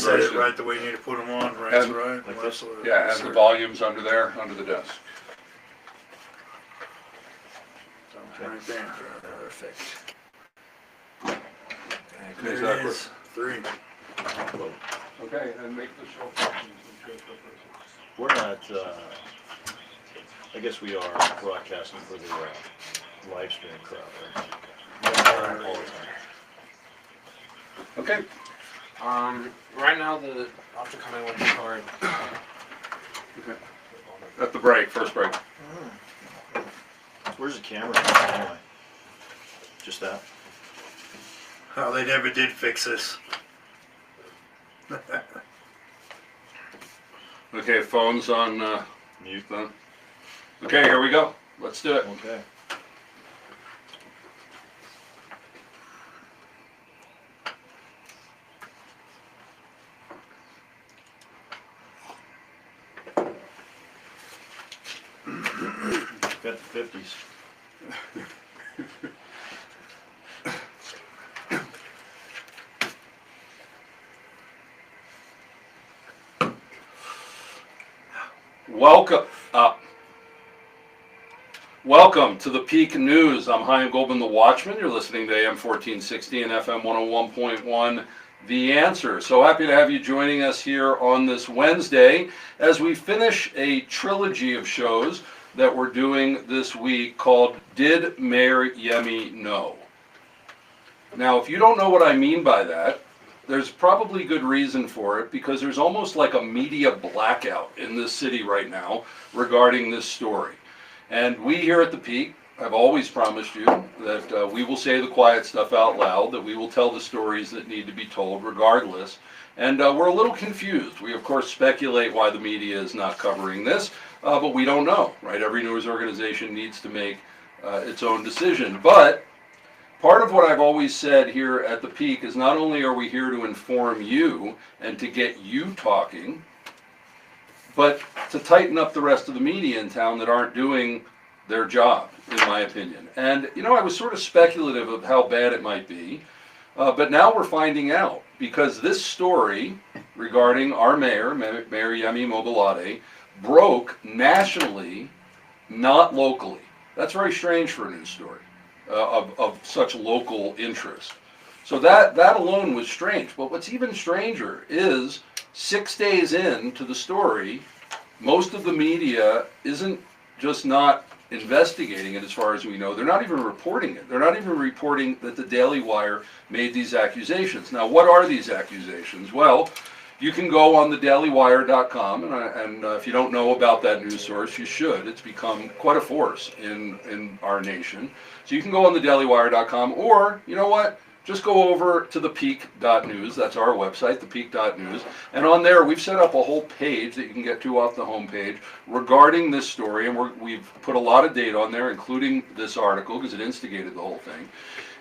set it person. right the way you need to put them on, right? And- Right? like Well, this? absolutely. Yeah, Yes, and the sir. volume's under there, under the desk. Right there. Perfect. There Is it that is. 3. Okay, and make the show. We're not, I guess we are broadcasting for the live stream crowd, right? All the time. Okay, Right now I'll have to come in with the card. okay. At the break, first break. Where's the camera anyway? Just that? Oh, they never did fix this. Okay, phone's on, Mute. phone. Okay, here we go. Let's do it. Okay. Got the 50s. Welcome to the Peak News. I'm Chaim Goldman, the Watchman. You're listening to AM 1460 and FM 101.1, The Answer. So happy to have you joining us here on this Wednesday as we finish a trilogy of shows that we're doing this week called Did Mayor Yemi Know? Now, if you don't know what I mean by that, there's probably good reason for it, because there's almost like a media blackout in this city right now regarding this story. And we here at the Peak have always promised you that we will say the quiet stuff out loud, that we will tell the stories that need to be told regardless. And we're a little confused. We, of course, speculate why the media is not covering this, but we don't know, right? Every news organization needs to make its own decision. But part of what I've always said here at the Peak is not only are we here to inform you and to get you talking, but to tighten up the rest of the media in town that aren't doing their job, in my opinion. And, you know, I was sort of speculative of how bad it might be, but now we're finding out, because this story regarding our mayor, Mayor Yemi Mobilade, broke nationally, not locally. That's very strange for a news story of such local interest. So that alone was strange. But what's even stranger is 6 days into the story, most of the media isn't just not investigating it as far as we know. They're not even reporting it. They're not even reporting that the Daily Wire made these accusations. Now, what are these accusations? Well, you can go on thedailywire.com, and if you don't know about that news source, you should. It's become quite a force in our nation. So you can go on thedailywire.com, or, you know what? Just go over to thepeak.news. That's our website, thepeak.news. And on there, we've set up a whole page that you can get to off the homepage regarding this story. And we've put a lot of data on there, including this article, because it instigated the whole thing.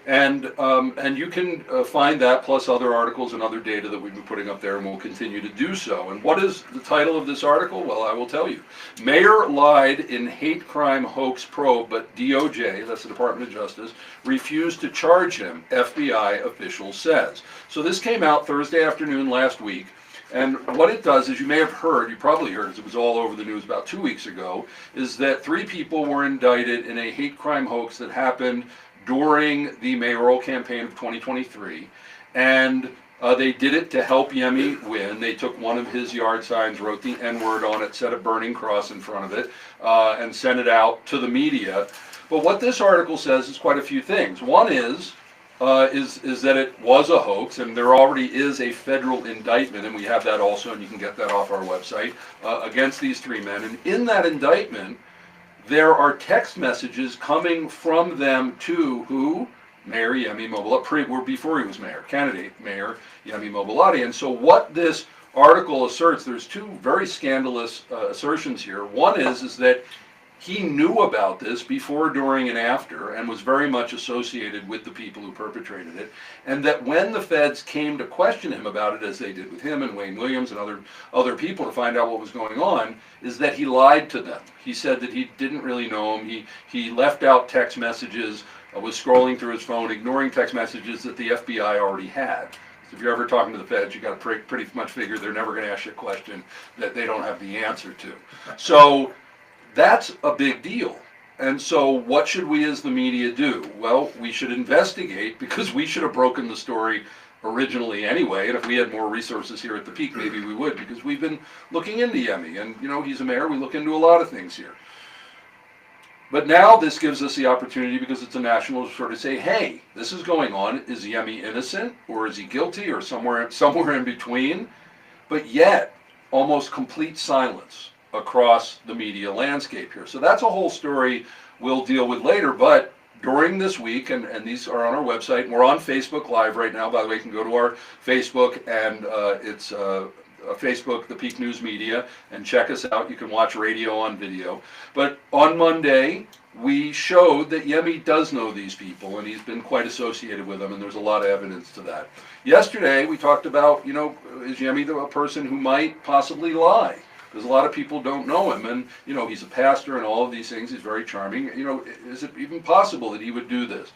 And you can find that, plus other articles and other data that we've been putting up there, and we'll continue to do so. And what is the title of this article? Well, I will tell you. Mayor lied in hate crime hoax probe, but DOJ, that's the Department of Justice, refused to charge him, FBI official says. So this came out Thursday afternoon last week. And what it does is, you may have heard, you probably heard, as it was all over the news about 2 weeks ago, is that 3 people were indicted in a hate crime hoax that happened during the mayoral campaign of 2023, and they did it to help Yemi win. They took one of his yard signs, wrote the N-word on it, set a burning cross in front of it, and sent it out to the media. But what this article says is quite a few things. One is that it was a hoax, and there already is a federal indictment, and we have that also, and you can get that off our website, against these 3 men. And in that indictment, there are text messages coming from them to who? Mayor Yemi Mobilade, before he was mayor, candidate Mayor Yemi Mobilade. And so what this article asserts, there's 2 very scandalous assertions here. One is that he knew about this before, during, and after, and was very much associated with the people who perpetrated it, and that when the feds came to question him about it, as they did with him and Wayne Williams and other people to find out what was going on, is that he lied to them. He said that he didn't really know him. He left out text messages, was scrolling through his phone, ignoring text messages that the FBI already had. If you're ever talking to the feds, you got to pretty much figure they're never going to ask you a question that they don't have the answer to. So that's a big deal. And so what should we as the media do? Well, we should investigate, because we should have broken the story originally anyway, and if we had more resources here at the Peak, maybe we would, because we've been looking into Yemi, and you know, he's a mayor, we look into a lot of things here. But now this gives us the opportunity, because it's a national, to sort of say, hey, this is going on. Is Yemi innocent, or is he guilty, or somewhere in between? But yet, almost complete silence across the media landscape here. So that's a whole story we'll deal with later, but during this week, and these are on our website, and we're on Facebook Live right now, by the way. You can go to our Facebook, and it's Facebook, the Peak News Media, and check us out. You can watch radio on video. But on Monday, we showed that Yemi does know these people, and he's been quite associated with them, and there's a lot of evidence to that. Yesterday, we talked about, you know, is Yemi a person who might possibly lie? Because a lot of people don't know him, and you know, he's a pastor and all of these things. He's very charming. You know, is it even possible that he would do this?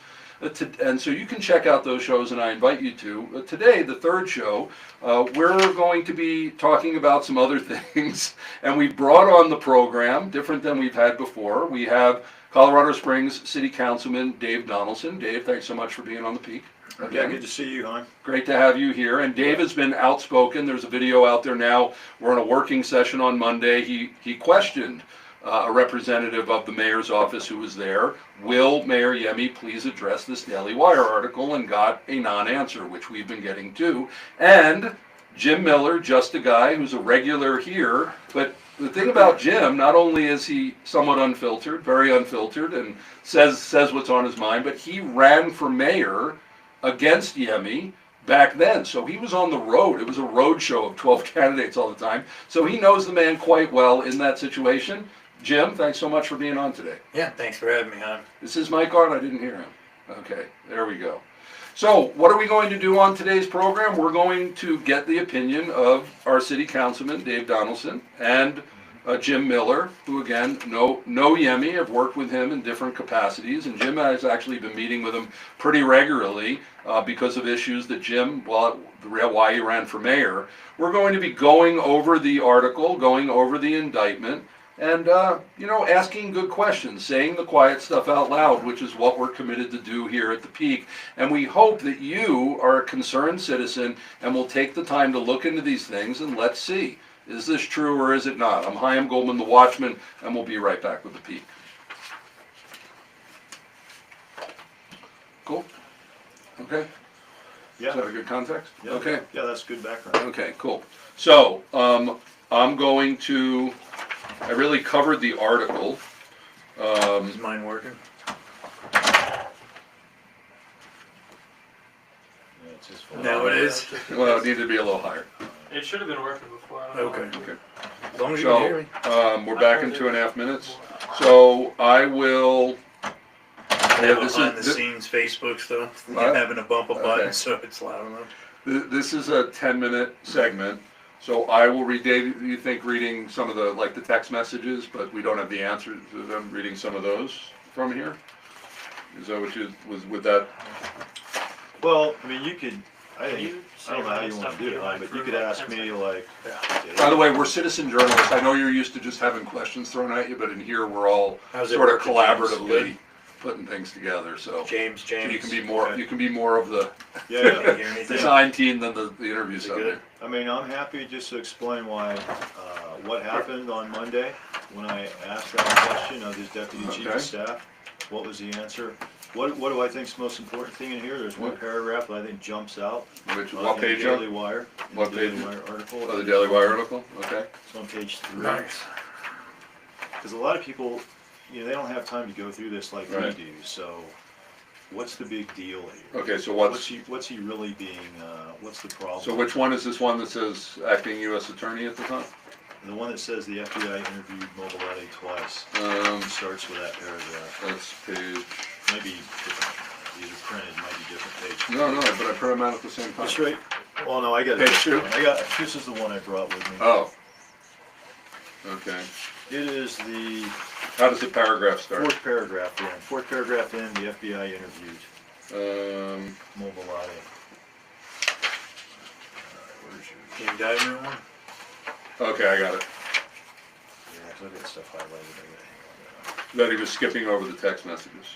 And so you can check out those shows, and I invite you to. Today, the third show, we're going to be talking about some other things, and we brought on the program, different than we've had before. We have Colorado Springs City Councilman Dave Donelson. Dave, thanks so much for being on the Peak. Yeah, good to see you, hon. Great to have you here. And Dave has been outspoken. There's a video out there now. We're in a working session on Monday. He questioned a representative of the mayor's office who was there. Will Mayor Yemi please address this Daily Wire article? And got a non-answer, which we've been getting to. And Jim Miller, just a guy who's a regular here, but the thing about Jim, not only is he somewhat unfiltered, very unfiltered, and says what's on his mind, but he ran for mayor against Yemi back then. So he was on the road. It was a road show of 12 candidates all the time. So he knows the man quite well in that situation. Jim, thanks so much for being on today. Yeah, thanks for having me, hon. Is his mic on? I didn't hear him. Okay, there we go. So what are we going to do on today's program? We're going to get the opinion of our city councilman, Dave Donelson, and Jim Miller, who again know Yemi, have worked with him in different capacities, and Jim has actually been meeting with him pretty regularly because of issues that Jim, well, why he ran for mayor. We're going to be going over the article, going over the indictment, and you know, asking good questions, saying the quiet stuff out loud, which is what we're committed to do here at the Peak. And we hope that you are a concerned citizen and will take the time to look into these things, and let's see. Is this true or is it not? I'm Chaim Goldman, the Watchman, and we'll be right back with the Peak. Cool? Okay? Yeah. Is that a good context? Yeah. Okay. Yeah, that's good background. Okay, cool. So, I'm going to, I really covered the article. Is mine working? Yeah, it's his fault. Now it is? Well, it needed to be a little higher. It should have been working before. I don't know. Okay. Okay. As long as you can hear me. We're back in 2.5 minutes. So I will. They have this behind is- the scenes Facebook stuff. What? You're having to bump a button Okay. so it's loud enough. This is a 10-minute segment. So I will read. Dave, you think reading some of the the text messages, but we don't have the answers to them. Reading some of those from here. Is that what you was with that? Well, I mean, you could, I Can think, you I don't know how say you want stuff to do it, you hon, like but for you could about ask 10 me seconds? like, By the way, we're citizen journalists. I know you're used to just having questions thrown at you, but in here we're all How's it sort of working, James? collaboratively Good? putting things together. So James. you can be more. Okay. You can be more of the yeah, Can you yeah. hear anything? design team than the interview Is it subject. good? I mean, I'm happy just to explain why, what happened on Monday when I asked that question of his deputy chief Okay. of staff. What was the answer? What do I think is the most important thing in here? There's one What? paragraph that I think jumps out. Which in what the page? Daily Up? Wire. in What the Daily page? Wire article. Oh, the Daily Wire article. Okay. It's on page 3. Nice. Because a lot of people, they don't have time to go through this like Right. we do. So, what's the big deal here? Okay. So What's he really being? What's the problem? So which one is this one that says acting U.S. attorney at the top? The one that says the FBI interviewed Mobilati twice. Starts with that paragraph. That's page. Maybe different. These are printed. Might be different pages. No, but I put them out at the same time. That's right. Well, no, I got it. Page 2? This is the one I brought with me. Oh. Okay. It is the How does the paragraph start? fourth paragraph in. Fourth paragraph in. The FBI interviewed Mobilati. Can you guide me one? Okay, I got it. Yeah, 'cause I got stuff highlighted. I gotta hang on to that. That he was skipping over the text messages.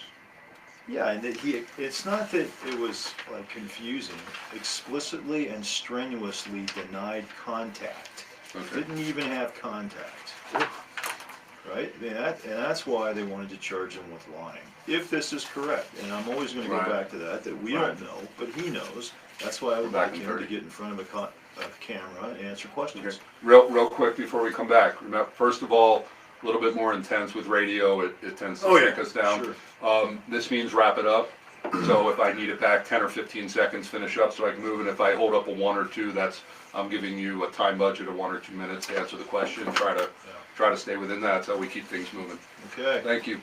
Yeah, and it's not that it was like confusing, explicitly and strenuously denied contact. Okay. Didn't even have contact. Right? And that's why they wanted to charge him with lying. If this is correct, and I'm always gonna go Right. back to that we Right. don't know, but he knows. That's why I would We're back like in him to 30. get in front of a camera and answer questions. Okay. Real quick before we come back. First of all, a little bit more intense with radio. It tends to Oh, yeah. take us down. Sure. This means wrap it up. So if I need it back 10 or 15 seconds, finish up so I can move. And if I hold up a 1 or 2, I'm giving you a time budget of 1 or 2 minutes to answer the question. Try to stay within that. That's how we keep things moving. Okay. Thank you.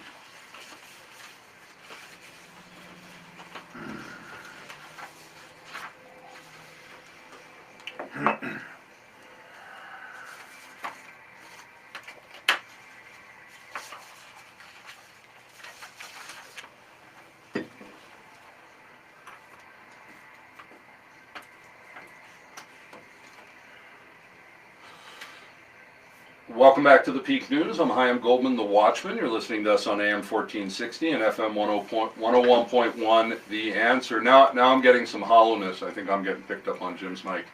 Welcome back to the Peak News. I'm Chaim Goldman, the Watchman. You're listening to us on AM 1460 and FM 101.1, The Answer. Now I'm getting some hollowness. I think I'm getting picked up on Jim's mic,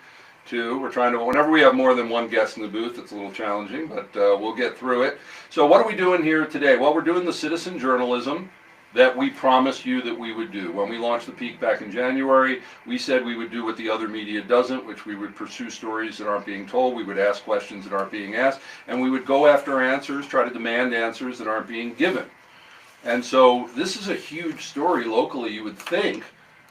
too. We're trying to, whenever we have more than one guest in the booth, it's a little challenging, but we'll get through it. So what are we doing here today? Well, we're doing the citizen journalism that we promised you that we would do. When we launched the Peak back in January, we said we would do what the other media doesn't, which we would pursue stories that aren't being told, we would ask questions that aren't being asked, and we would go after answers, try to demand answers that aren't being given. And so this is a huge story locally. You would think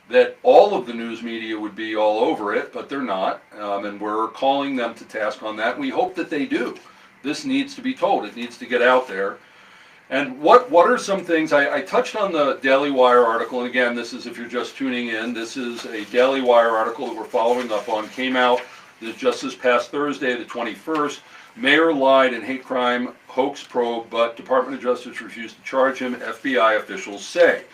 that all of the news media would be all over it, but they're not, and we're calling them to task on that. We hope that they do. This needs to be told. It needs to get out there. And what are some things, I touched on the Daily Wire article, and again, this is, if you're just tuning in, this is a Daily Wire article that we're following up on, came out just this past Thursday, the 21st. Mayor lied in hate crime hoax probe, but Department of Justice refused to charge him, FBI officials say.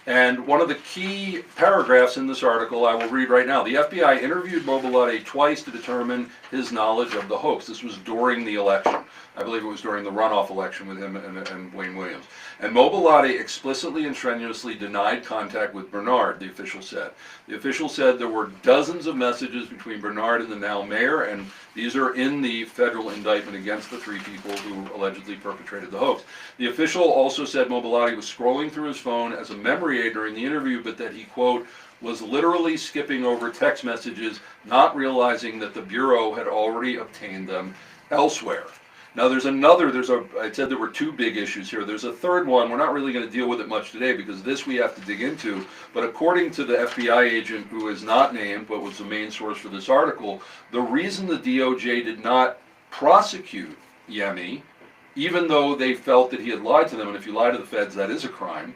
And one of the key paragraphs in this article I will read right now. The FBI interviewed Mobilade twice to determine his knowledge of the hoax. This was during the election. I believe it was during the runoff election with him and Wayne Williams. And Mobilade explicitly and strenuously denied contact with Bernard, the official said. The official said there were dozens of messages between Bernard and the now mayor, and these are in the federal indictment against the 3 people who allegedly perpetrated the hoax. The official also said Mobilade was scrolling through his phone as a memory aid during the interview, but that he, quote, was literally skipping over text messages, not realizing that the Bureau had already obtained them elsewhere. Now I said there were 2 big issues here. There's a third one. We're not really going to deal with it much today because this we have to dig into. But according to the FBI agent who is not named but was the main source for this article, the reason the DOJ did not prosecute Yemi, even though they felt that he had lied to them, and if you lie to the feds, that is a crime,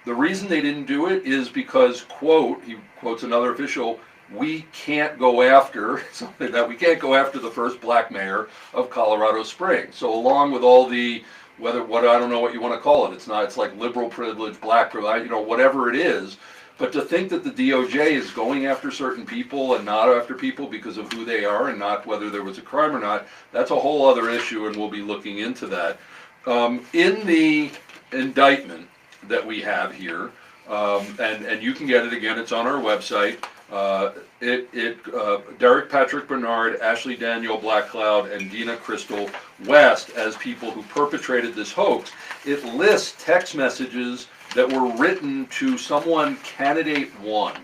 the reason they didn't do it is because, quote, he quotes another official, we can't go after something that we can't go after the first black mayor of Colorado Springs. So along with all the I don't know what you want to call it. It's like liberal privilege, black privilege, whatever it is. But to think that the DOJ is going after certain people and not after people because of who they are and not whether there was a crime or not, that's a whole other issue, and we'll be looking into that. In the indictment that we have here, and you can get it again, it's on our website. Derek Patrick Bernard, Ashley Daniel Black Cloud, and Dina Crystal West as people who perpetrated this hoax. It lists text messages that were written to someone, Candidate 1.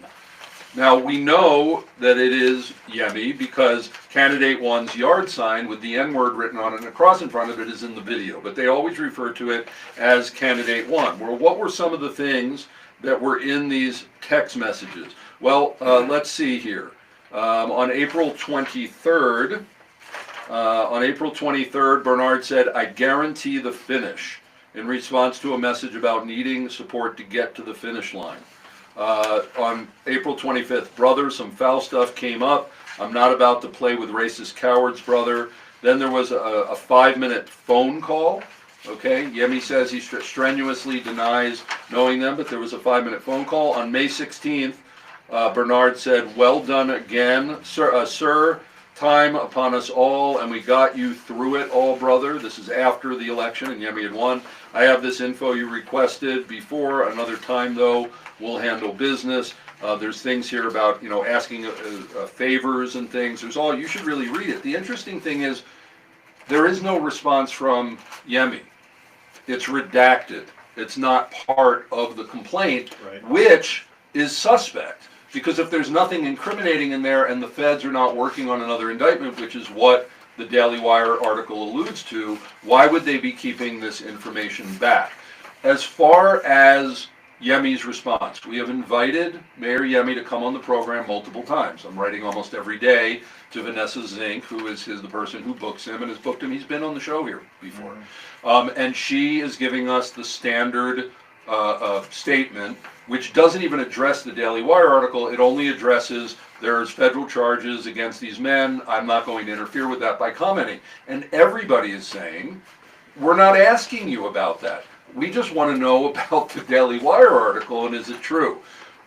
Now we know that it is Yemi because Candidate 1's yard sign with the N-word written on it and a cross in front of it is in the video, but they always refer to it as Candidate 1. Well, what were some of the things that were in these text messages? Well, let's see here. On April 23rd, Bernard said, "I guarantee the finish," in response to a message about needing support to get to the finish line. On April 25th, brother, some foul stuff came up. I'm not about to play with racist cowards, brother. Then there was a 5-minute phone call. Okay, Yemi says he strenuously denies knowing them, but there was a 5-minute phone call. On May 16th, Bernard said, "Well done again, sir. time upon us all, and we got you through it all, brother. This is after the election, and Yemi had won. I have this info you requested before. Another time, though, we'll handle business. There's things here about, asking favors and things. There's all, you should really read it. The interesting thing is, there is no response from Yemi. It's redacted. It's not part of the complaint, Right. which is suspect. Because if there's nothing incriminating in there and the feds are not working on another indictment, which is what the Daily Wire article alludes to, why would they be keeping this information back? As far as Yemi's response, we have invited Mayor Yemi to come on the program multiple times. I'm writing almost every day to Vanessa Zink, who is the person who books him and has booked him. He's been on the show here before. And she is giving us the standard statement, which doesn't even address the Daily Wire article. It only addresses there's federal charges against these men. I'm not going to interfere with that by commenting. And everybody is saying, we're not asking you about that. We just want to know about the Daily Wire article and is it true?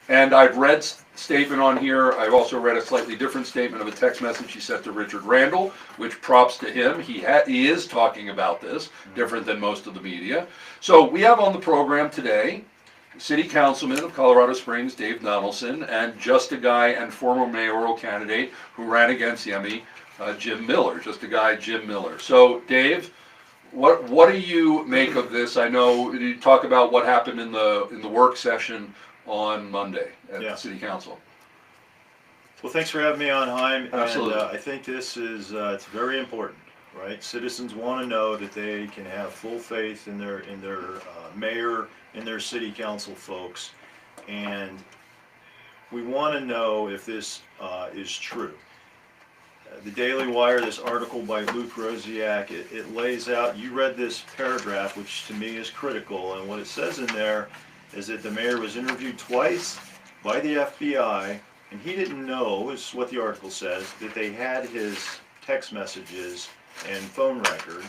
And I've read statement on here. I've also read a slightly different statement of a text message he sent to Richard Randall, which props to him. He is talking about this, different than most of the media. So we have on the program today City Councilman of Colorado Springs, Dave Donelson, and just a guy and former mayoral candidate who ran against Yemi, Jim Miller. Just a guy, Jim Miller. So Dave, what do you make of this? I know you talk about what happened in the work session on Monday at the City Council. Well, thanks for having me on, Haim. Absolutely. And I think this is it's very important, right? Citizens want to know that they can have full faith in their mayor, in their city council folks, and we want to know if this is true. The Daily Wire, this article by Luke Rosiak, it lays out, you read this paragraph, which to me is critical, and what it says in there is that the mayor was interviewed twice by the FBI, and he didn't know, is what the article says, that they had his text messages and phone record,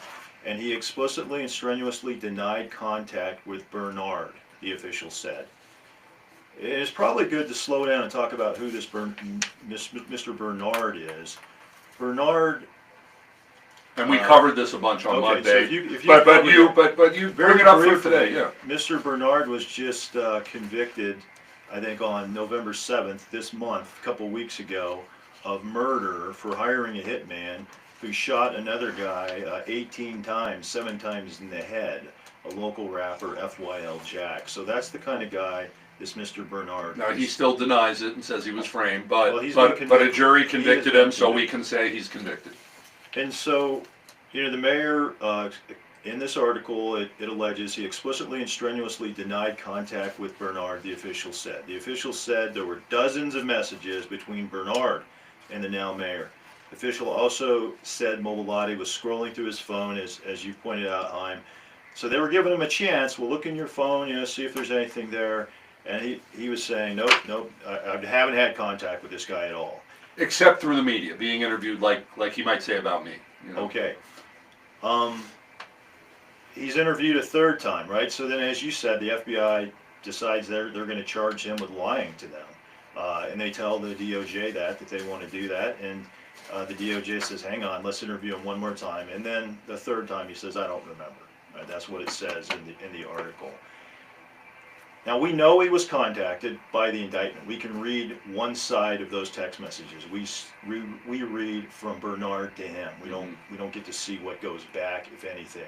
and he explicitly and strenuously denied contact with Bernard, the official said. It is probably good to slow down and talk about who this Mr. Bernard is. Bernard. And we covered this a bunch on Okay, Monday. so if you but you bring it up for today, yeah. Mr. Bernard was just convicted, I think on November 7th, this month, a couple weeks ago, of murder for hiring a hitman who shot another guy 18 times, 7 times in the head, a local rapper, FYL Jack. So that's the kind of guy this Mr. Bernard Now, is. he still denies it and says he was framed, but, Well, he's been but a jury convicted. convicted He has him, been so we convicted. can say he's convicted. And so, the mayor, in this article, it alleges he explicitly and strenuously denied contact with Bernard, the official said. The official said there were dozens of messages between Bernard and the now mayor. The official also said Mobilati was scrolling through his phone, as you pointed out, Haim. So they were giving him a chance. Well, look in your phone, see if there's anything there. And he was saying, nope, I haven't had contact with this guy at all. Except through the media, being interviewed like he might say about me. Okay. He's interviewed a third time, right? So then, as you said, the FBI decides they're going to charge him with lying to them. And they tell the DOJ that they want to do that. And the DOJ says, hang on, let's interview him one more time. And then the third time he says, I don't remember. Right? That's what it says in the article. Now, we know he was contacted by the indictment. We can read one side of those text messages. We read from Bernard to him. We don't get to see what goes back, if anything.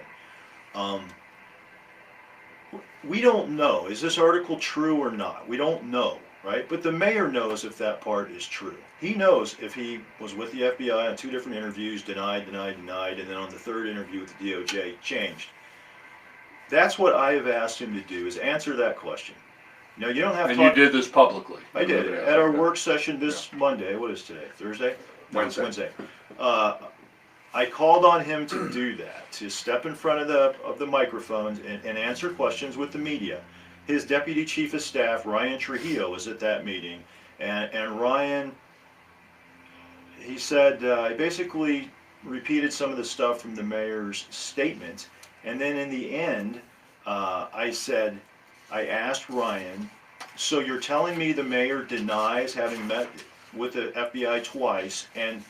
We don't know. Is this article true or not? We don't know, right? But the mayor knows if that part is true. He knows if he was with the FBI on 2 different interviews, denied, and then on the third interview with the DOJ, changed. That's what I have asked him to do, is answer that question. Now, you don't have to And you did this publicly. I did. At our work session this Monday, what is today, Thursday? No, it's Wednesday. Wednesday. I called on him to do that, to step in front of the microphones and answer questions with the media. His deputy chief of staff, Ryan Trujillo, was at that meeting, and Ryan, he said, he basically repeated some of the stuff from the mayor's statement. And then in the end, I asked Ryan, so you're telling me the mayor denies having met with the FBI twice and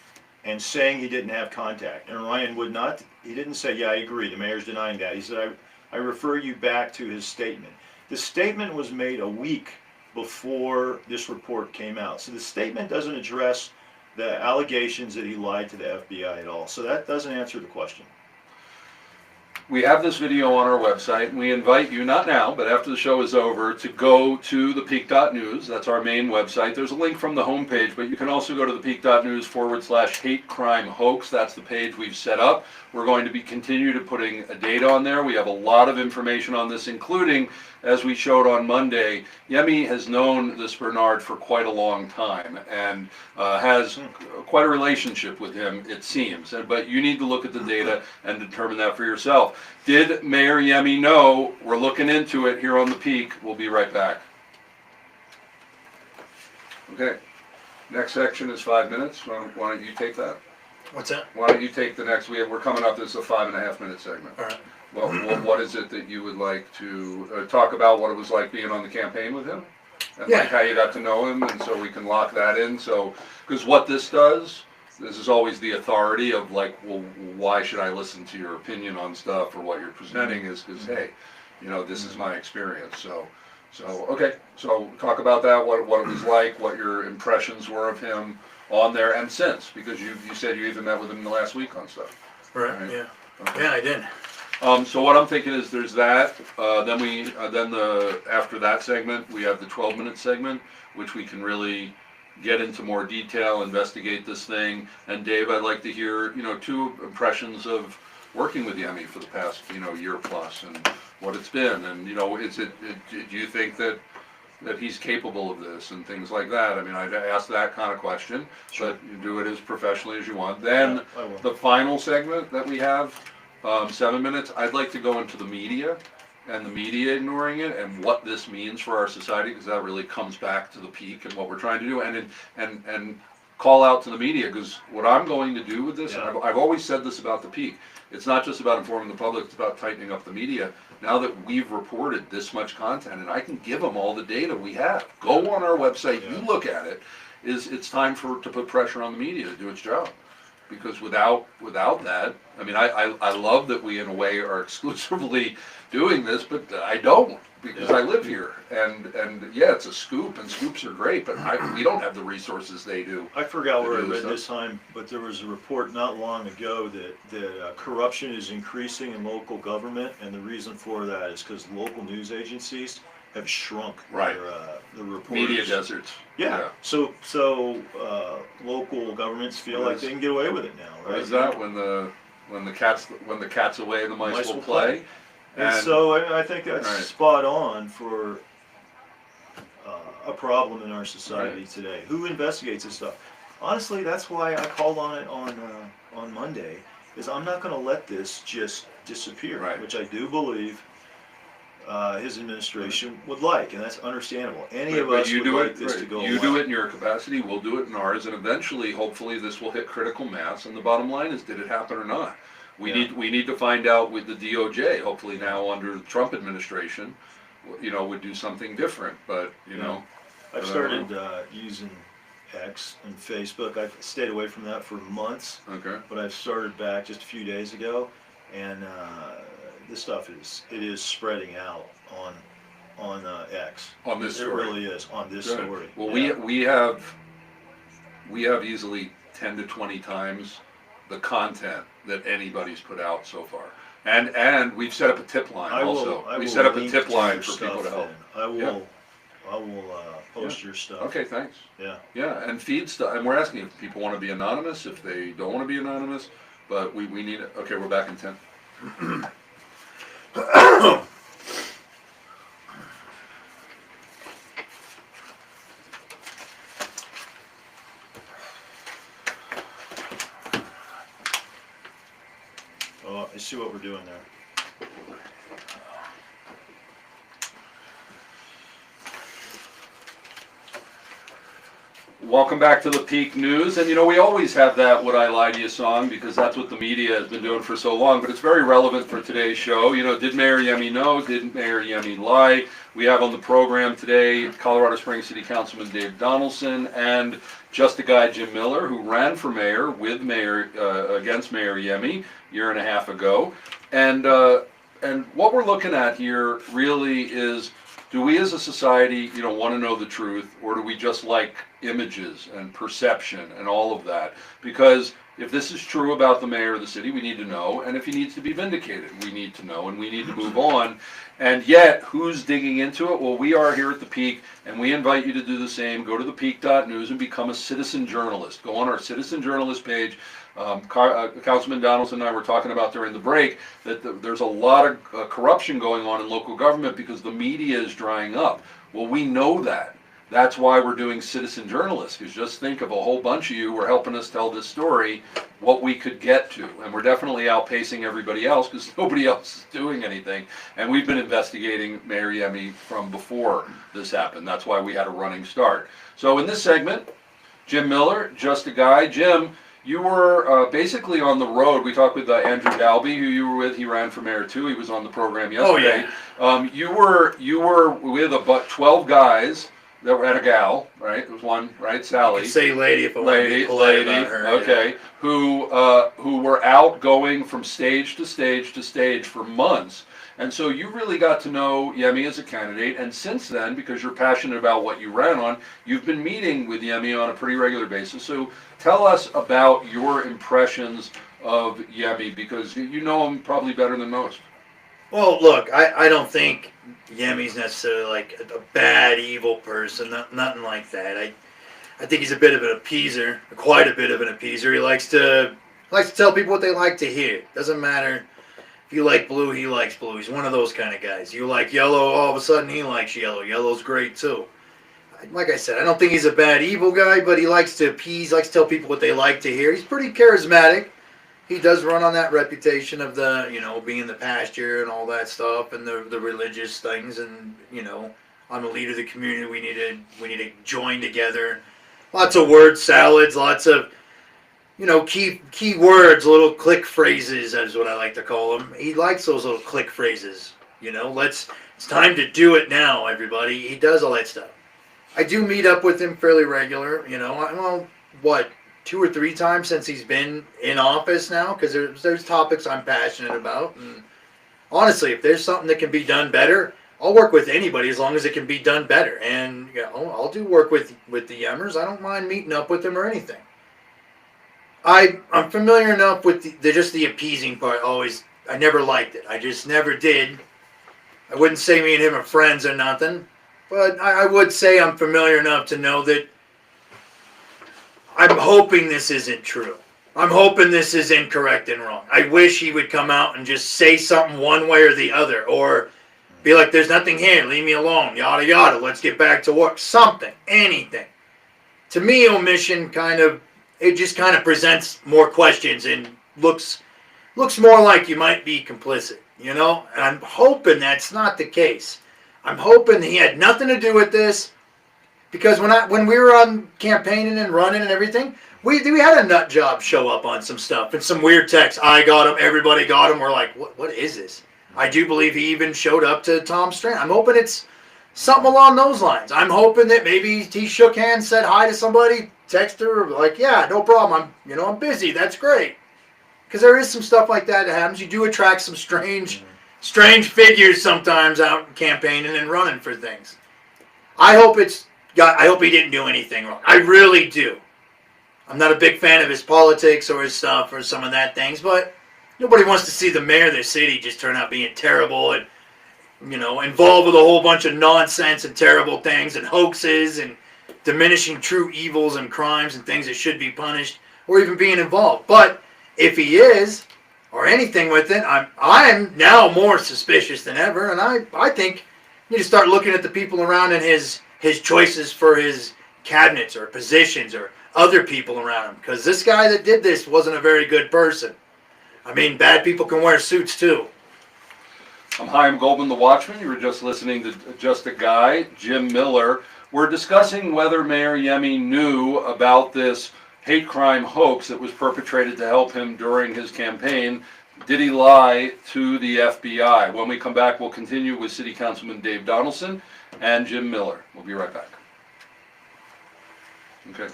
and saying he didn't have contact. And Ryan would not, he didn't say, yeah, I agree, the mayor's denying that. He said, I refer you back to his statement. The statement was made a week before this report came out. So the statement doesn't address the allegations that he lied to the FBI at all. So that doesn't answer the question. We have this video on our website, and we invite you, not now, but after the show is over, to go to thepeak.news. That's our main website. There's a link from the homepage, but you can also go to thepeak.news/hate crime hoax. That's the page we've set up. We're going to be continue to putting a date on there. We have a lot of information on this, including, as we showed on Monday, Yemi has known this Bernard for quite a long time and has quite a relationship with him, it seems. But you need to look at the data and determine that for yourself. Did Mayor Yemi know? We're looking into it here on the Peak. We'll be right back. Okay. Next section is 5 minutes. Why don't you take that? What's that? Why don't you take the next? We're coming up. This is a 5.5 minute segment. All right. Well, what is it that you would like to talk about? What it was like being on the campaign with him, and Yeah. like how you got to know him, and so we can lock that in. So, because what this does, this is always the authority of like, well, why should I listen to your opinion on stuff or what you're presenting? Is because hey, you know, this is my experience. So okay. So talk about that. What it was like. What your impressions were of him on there and since, because you said you even met with him last week on stuff. Right. Right. Yeah. Okay. Yeah, I did. So what I'm thinking is there's that. After that segment we have the 12-minute segment, which we can really get into more detail, investigate this thing. And Dave, I'd like to hear 2 impressions of working with Yemi for the past year plus and what it's been. And do you think that he's capable of this and things like that? I mean, I'd ask that kind of question, Sure. but you do it as professionally as you want. Then Yeah, I will. the final segment that we have. 7 minutes. I'd like to go into the media and the media ignoring it and what this means for our society, because that really comes back to the Peak and what we're trying to do, and call out to the media, because what I'm going to do with this, Yeah. and I've always said this about the Peak, it's not just about informing the public, it's about tightening up the media. Now that we've reported this much content, and I can give them all the data we have, go on our website, Yeah. you look at it, it's time to put pressure on the media to do its job. Because without that, I mean, I love that we in a way are exclusively doing this, but I don't, because Yeah. I live here, and yeah, it's a scoop, and scoops are great, but we don't have the resources they do. I forgot where I to do read stuff. this time, but there was a report not long ago that corruption is increasing in local government, and the reason for that is because local news agencies have shrunk Right. their reporters. Media deserts. Yeah. So local governments feel like they can get away with it now, What right? is that when the cat's away, the mice will play? And so I think that's Right. spot on for a problem in our society Right. today. Who investigates this stuff? Honestly, that's why I called on it on Monday. Is I'm not going to let this just disappear, Right. which I do believe his administration would like, and that's understandable. Any of But us you would do like it, this to right. go You away. do it in your capacity, we'll do it in ours, and eventually, hopefully, this will hit critical mass. And the bottom line is, did it happen or not? We Yeah. need to find out with the DOJ. Hopefully, now under the Trump administration, would do something different. But I've started using X and Facebook. I've stayed away from that for months, okay. but I've started back just a few days ago, and this stuff is spreading out on X. On this It story. really is on this Good. story. Well, Yeah. we have easily 10 to 20 times the content that anybody's put out so far, and we've set up a tip line I also. will We set up a link tip to line your for people to stuff help. then. I will post your stuff. Okay, thanks. Yeah. Yeah, and feed stuff, and we're asking if people want to be anonymous, if they don't want to be anonymous, but we need it. Okay, we're back in 10. Oh, I see what we're doing there. Welcome back to the Peak News, and we always have that "Would I Lie to You" song, because that's what the media has been doing for so long, but it's very relevant for today's show. Did Mayor Yemi know? Did Mayor Yemi lie? We have on the program today Colorado Springs City Councilman Dave Donelson and Just a Guy Jim Miller, who ran for mayor with against Mayor Yemi a year and a half ago. And what we're looking at here really is, do we as a society, want to know the truth, or do we just like images and perception and all of that? Because if this is true about the mayor of the city, we need to know, and if he needs to be vindicated, we need to know, and we need to move on. And yet, who's digging into it? Well, we are here at the Peak, and we invite you to do the same. Go to thepeak.news and become a citizen journalist. Go on our citizen journalist page. Councilman Donelson and I were talking about during the break that there's a lot of corruption going on in local government because the media is drying up. Well, we know that. That's why we're doing citizen journalists, because just think of a whole bunch of you who are helping us tell this story, what we could get to. And we're definitely outpacing everybody else because nobody else is doing anything. And we've been investigating Mayor Yemi from before this happened. That's why we had a running start. So in this segment, Jim Miller, Just a Guy. Jim, you were basically on the road. We talked with Andrew Dalby, who you were with. He ran for mayor too. He was on the program yesterday. Oh, yeah. You were with about 12 guys that were at a gal, right? There was one, right? Sally. Say lady if I want to be polite about her. Okay. Yeah. Who were out going from stage to stage to stage for months. And so you really got to know Yemi as a candidate, and since then, because you're passionate about what you ran on, you've been meeting with Yemi on a pretty regular basis. So tell us about your impressions of Yemi, because you know him probably better than most. Well, look, I don't think Yemi's necessarily like a bad, evil person, nothing like that. I think he's a bit of an appeaser, quite a bit of an appeaser. He likes to tell people what they like to hear. Doesn't matter if you like blue, he likes blue. He's one of those kind of guys. You like yellow, all of a sudden he likes yellow. Yellow's great too. Like I said, I don't think he's a bad, evil guy, but he likes to appease, likes to tell people what they like to hear. He's pretty charismatic. He does run on that reputation of being the pastor and all that stuff, and the religious things, and I'm the leader of the community. We need to join together. Lots of word salads, lots of key words, little click phrases is what I like to call them. He likes those little click phrases. It's time to do it now, everybody. He does all that stuff. I do meet up with him fairly regular. 2 or 3 times since he's been in office now, because there's topics I'm passionate about. And honestly, if there's something that can be done better, I'll work with anybody as long as it can be done better. And I'll do work with the Yemmers. I don't mind meeting up with them or anything. I'm familiar enough with just the appeasing part. I never liked it. I just never did. I wouldn't say me and him are friends or nothing, but I would say I'm familiar enough to know that I'm hoping this isn't true. I'm hoping this is incorrect and wrong. I wish he would come out and just say something one way or the other, or be like, there's nothing here, leave me alone, yada yada, let's get back to work. Something, anything. To me, omission just kind of presents more questions and looks more like you might be complicit, And I'm hoping that's not the case. I'm hoping he had nothing to do with this. Because when we were on campaigning and running and everything, we had a nut job show up on some stuff and some weird texts. I got him, everybody got him. We're like, what is this? I do believe he even showed up to Tom Strand. I'm hoping it's something along those lines. I'm hoping that maybe he shook hands, said hi to somebody, texted her, like, yeah, no problem. I'm busy. That's great. Because there is some stuff like that happens. You do attract some strange figures sometimes out campaigning and running for things. I hope he didn't do anything wrong. I really do. I'm not a big fan of his politics or his stuff or some of that things, but nobody wants to see the mayor of their city just turn out being terrible and, involved with a whole bunch of nonsense and terrible things and hoaxes and diminishing true evils and crimes and things that should be punished or even being involved. But if he is, or anything with it, I'm now more suspicious than ever, and I think you need to start looking at the people around in his choices for his cabinets or positions or other people around him. Because this guy that did this wasn't a very good person. I mean, bad people can wear suits too. I'm Chaim Goldman, the Watchman. You were just listening to Just a Guy, Jim Miller. We're discussing whether Mayor Yemi knew about this hate crime hoax that was perpetrated to help him during his campaign. Did he lie to the FBI? When we come back, we'll continue with City Councilman Dave Donelson and Jim Miller. We'll be right back. Okay.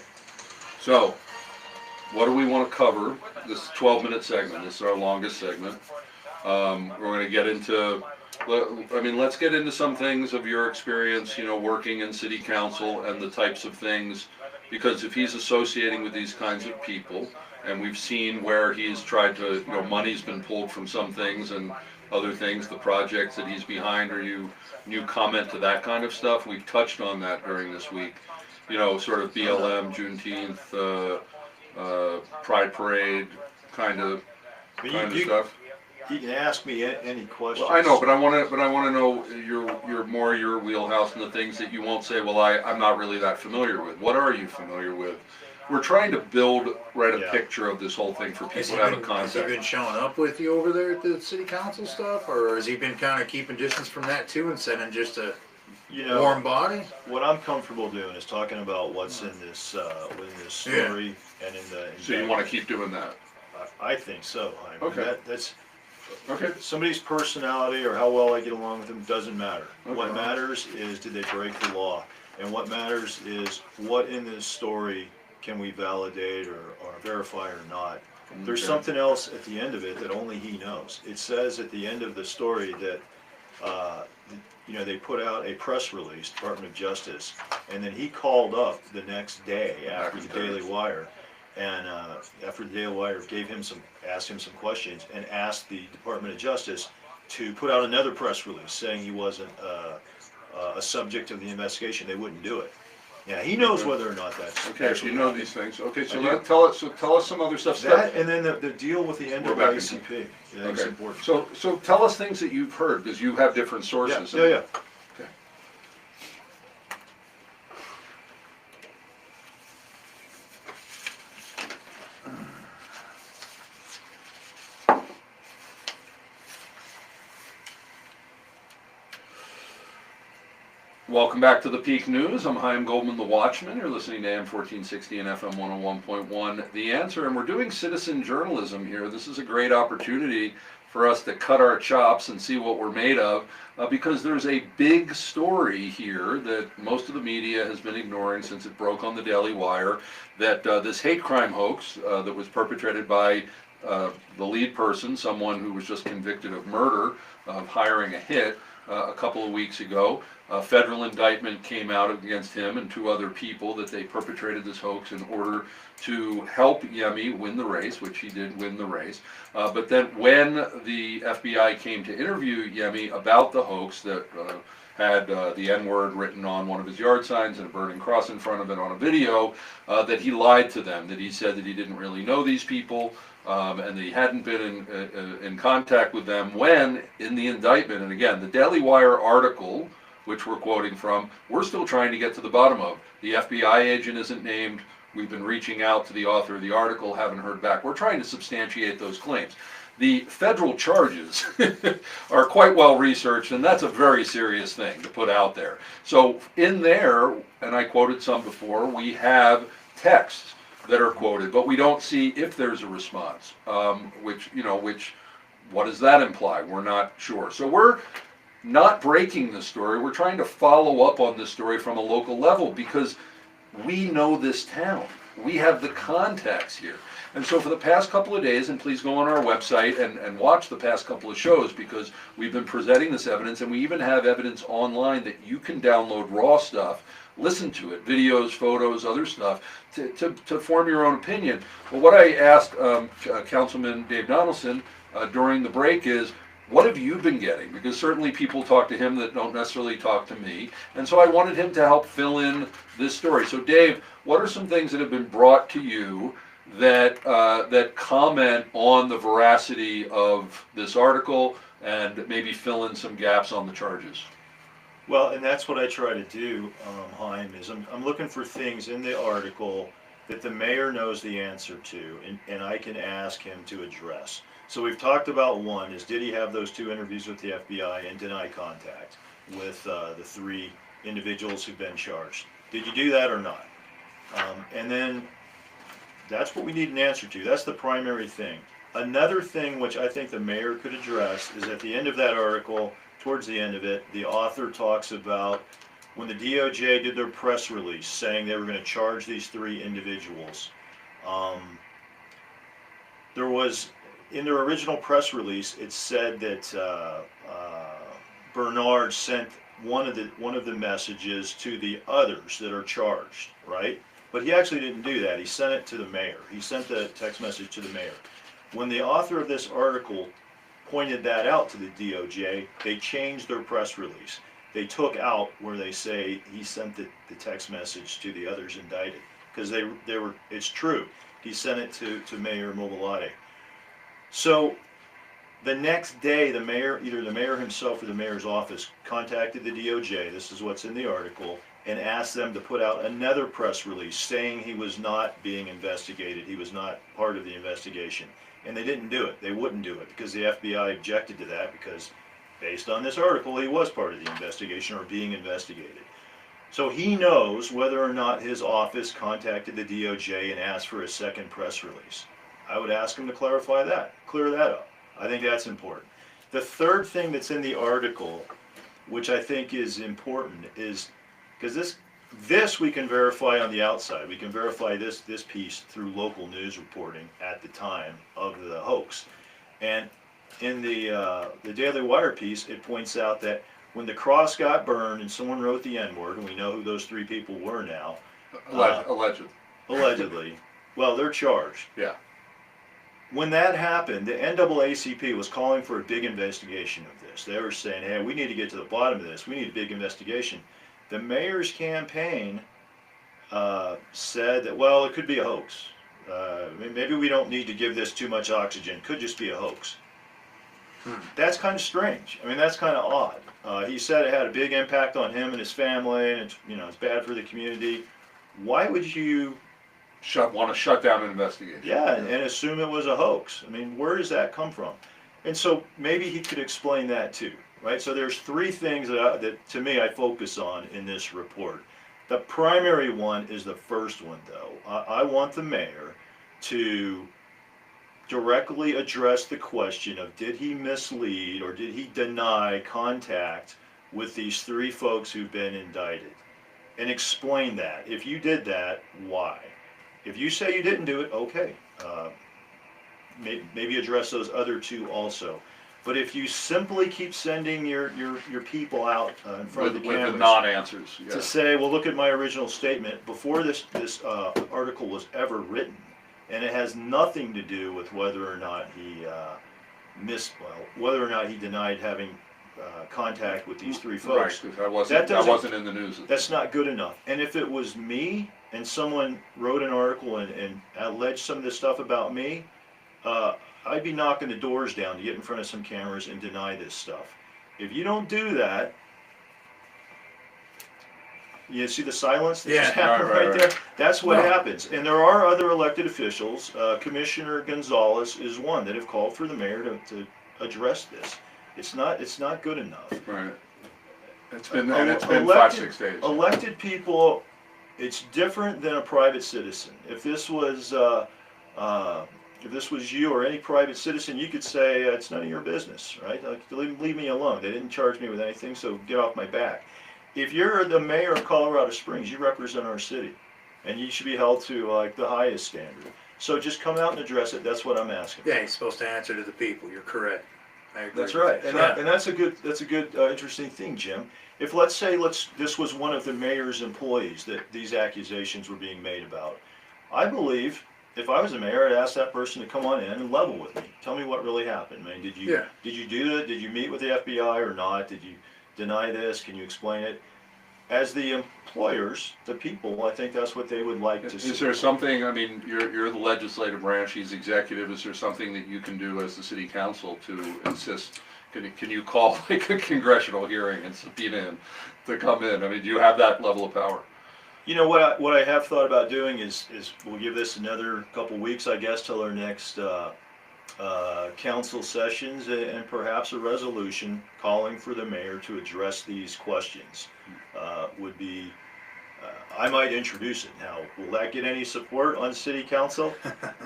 So, what do we want to cover? This 12-minute segment. This is our longest segment. We're going to get into, let's get into some things of your experience, working in city council and the types of things, because if he's associating with these kinds of people, and we've seen where he's tried to, money's been pulled from some things and other things, the projects that he's behind, or you comment to that kind of stuff. We've touched on that during this week, sort of BLM, Juneteenth, Pride Parade kind of stuff. You can ask me any questions. Well, I know, but I want to know your wheelhouse and the things that you won't say. Well, I'm not really that familiar with. What are you familiar with? We're trying to build a picture of this whole thing for people to have a concept. Has he been showing up with you over there at the city council stuff, or has he been kind of keeping distance from that too and sending just a warm body? What I'm comfortable doing is talking about what's in this story and in the. So you want to keep doing that? I think so. Okay. That's okay. Somebody's personality or how well I get along with them doesn't matter. Okay. What matters is did they break the law, and what matters is what in this story can we validate or verify or not. There's Okay. something else at the end of it that only he knows. It says at the end of the story that they put out a press release, Department of Justice, and then he called up the next day after the Daily Wire, and after the Daily Wire asked him some questions, and asked the Department of Justice to put out another press release saying he wasn't a subject of the investigation. They wouldn't do it. Yeah, he knows whether or not that's Okay, so actually you know happening. these things. Okay, so tell us some other stuff. That, and then the deal with the NAACP. That's Okay. important. So tell us things that you've heard, because you have different sources. Yeah. Okay. Welcome back to the Peak News. I'm Chaim Goldman, the Watchman. You're listening to AM 1460 and FM 101.1. The Answer, and we're doing citizen journalism here. This is a great opportunity for us to cut our chops and see what we're made of, because there's a big story here that most of the media has been ignoring since it broke on the Daily Wire, that this hate crime hoax that was perpetrated by the lead person, someone who was just convicted of murder, of hiring a hit, a couple of weeks ago. A federal indictment came out against him and two other people that they perpetrated this hoax in order to help Yemi win the race, which he did win the race. But then when the FBI came to interview Yemi about the hoax that had the N-word written on one of his yard signs and a burning cross in front of it on a video, that he lied to them, that he said that he didn't really know these people, and that he hadn't been in contact with them, when in the indictment, and again, the Daily Wire article, which we're quoting from, we're still trying to get to the bottom of. The FBI agent isn't named. We've been reaching out to the author of the article, haven't heard back. We're trying to substantiate those claims. The federal charges are quite well researched, and that's a very serious thing to put out there. So in there, and I quoted some before, we have texts that are quoted, but we don't see if there's a response, which, what does that imply? We're not sure. So we're not breaking the story. We're trying to follow up on this story from a local level, because we know this town. We have the contacts here. And so for the past couple of days, and please go on our website and watch the past couple of shows, because we've been presenting this evidence, and we even have evidence online that you can download raw stuff, listen to it, videos, photos, other stuff, to form your own opinion. Well, what I asked Councilman Dave Donelson during the break is, what have you been getting? Because certainly people talk to him that don't necessarily talk to me. And so I wanted him to help fill in this story. So Dave, what are some things that have been brought to you that comment on the veracity of this article and maybe fill in some gaps on the charges? Well, and that's what I try to do, Chaim, is I'm looking for things in the article that the mayor knows the answer to, and I can ask him to address. So we've talked about one, is did he have those two interviews with the FBI and deny contact with the three individuals who've been charged? Did you do that or not? And then that's what we need an answer to. That's the primary thing. Another thing which I think the mayor could address is at the end of that article, towards the end of it, the author talks about when the DOJ did their press release saying they were going to charge these 3 individuals, there was, in their original press release, it said that Bernard sent one of the messages to the others that are charged, right? But he actually didn't do that. He sent it to the mayor. He sent the text message to the mayor. When the author of this article pointed that out to the DOJ, they changed their press release. They took out where they say he sent the text message to the others indicted, because they were, it's true. He sent it to Mayor Mobilade. So the next day, the mayor, either the mayor himself or the mayor's office, contacted the DOJ, this is what's in the article, and asked them to put out another press release saying he was not being investigated, he was not part of the investigation. And they didn't do it. They wouldn't do it because the FBI objected to that, because based on this article, he was part of the investigation or being investigated. So he knows whether or not his office contacted the DOJ and asked for a second press release. I would ask him to clarify that, clear that up. I think that's important. The third thing that's in the article, which I think is important, is because this we can verify on the outside. We can verify this piece through local news reporting at the time of the hoax. And in the Daily Wire piece, it points out that when the cross got burned and someone wrote the N-word, and we know who those 3 people were now. Allegedly. Well, they're charged. Yeah. When that happened, the NAACP was calling for a big investigation of this. They were saying, hey, we need to get to the bottom of this. We need a big investigation. The mayor's campaign said that, well, it could be a hoax. Maybe we don't need to give this too much oxygen. Could just be a hoax. That's kind of strange. I mean, that's kind of odd. He said it had a big impact on him and his family, and it's bad for the community. Why would you want to shut down an investigation? Yeah, and assume it was a hoax? I mean, where does that come from? And so maybe he could explain that too, right? So there's 3 things that to me I focus on in this report. The primary one is the first one, though. I want the mayor to directly address the question of, did he mislead or did he deny contact with these 3 folks who've been indicted? And explain that. If you did that, why? If you say you didn't do it, okay. Maybe address those other 2 also. But if you simply keep sending your people out in front of the cameras with the non-answers, to say, well, look at my original statement before this article was ever written, and it has nothing to do with whether or not he whether or not he denied having contact with these 3 folks. Right, that wasn't in the news. That's not good enough. And if it was me and someone wrote an article and alleged some of this stuff about me, I'd be knocking the doors down to get in front of some cameras and deny this stuff. If you don't do that, you see the silence that just happened right there? That's what happens. And there are other elected officials. Commissioner Gonzalez is one that have called for the mayor to address this. It's not good enough. Right. It's been 5-6 days. Elected people, it's different than a private citizen. If this was you or any private citizen, you could say it's none of your business, right? Like, leave me alone. They didn't charge me with anything, so get off my back. If you're the mayor of Colorado Springs, you represent our city, and you should be held to like the highest standard. So just come out and address it. That's what I'm asking. Yeah, he's supposed to answer to the people. You're correct. I agree. That's right, and that's a good interesting thing, Jim. If let's say this was one of the mayor's employees that these accusations were being made about, I believe if I was a mayor, I'd ask that person to come on in and level with me. Tell me what really happened. I mean, did you do that? Did you meet with the FBI or not? Did you deny this? Can you explain it? As the employers, the people, I think that's what they would like to see. Is there something, I mean, you're the legislative branch, he's executive, is there something that you can do as the city council to insist? Can you call like a congressional hearing and subpoena him to come in? I mean, do you have that level of power? You know, what I have thought about doing is we'll give this another couple weeks, I guess, till our next council sessions, and perhaps a resolution calling for the mayor to address these questions would be I might introduce it. Now, will that get any support on city council?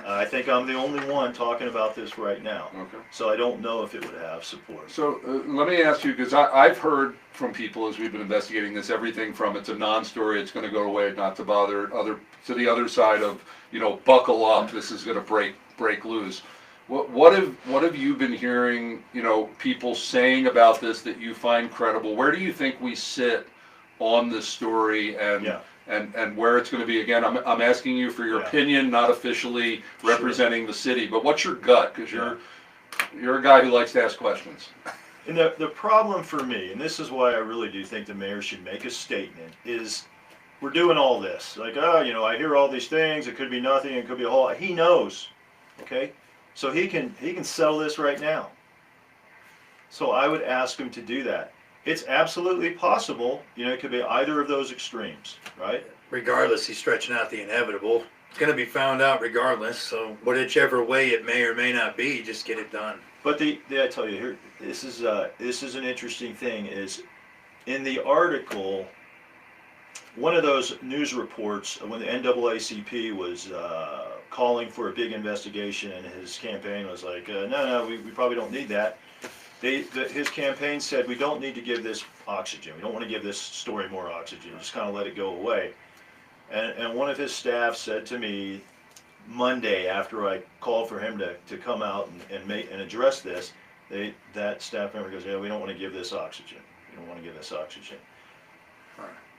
I think I'm the only one talking about this right now. Okay. So I don't know if it would have support. So let me ask you, because I've heard from people as we've been investigating this, everything from it's a non-story, it's going to go away, not to bother, to the other side of, buckle up, this is going to break loose. What have you been hearing, people saying about this that you find credible? Where do you think we sit on this story and where it's going to be? Again, I'm asking you for your opinion, not officially representing the city, but what's your gut? Because you're a guy who likes to ask questions. And the problem for me, and this is why I really do think the mayor should make a statement, is we're doing all this. Like, I hear all these things, it could be nothing, it could be a whole, he knows, okay? So he can settle this right now. So I would ask him to do that. It's absolutely possible, it could be either of those extremes, right? Regardless, he's stretching out the inevitable. It's going to be found out regardless, so whichever way it may or may not be, just get it done. But I tell you here, this is an interesting thing. Is in the article, one of those news reports when the NAACP was calling for a big investigation, and his campaign was like, no, we probably don't need that. His campaign said we don't need to give this oxygen. We don't want to give this story more oxygen. Just kind of let it go away. And one of his staff said to me Monday, after I called for him to come out and address this, that staff member goes, we don't want to give this oxygen. We don't want to give this oxygen.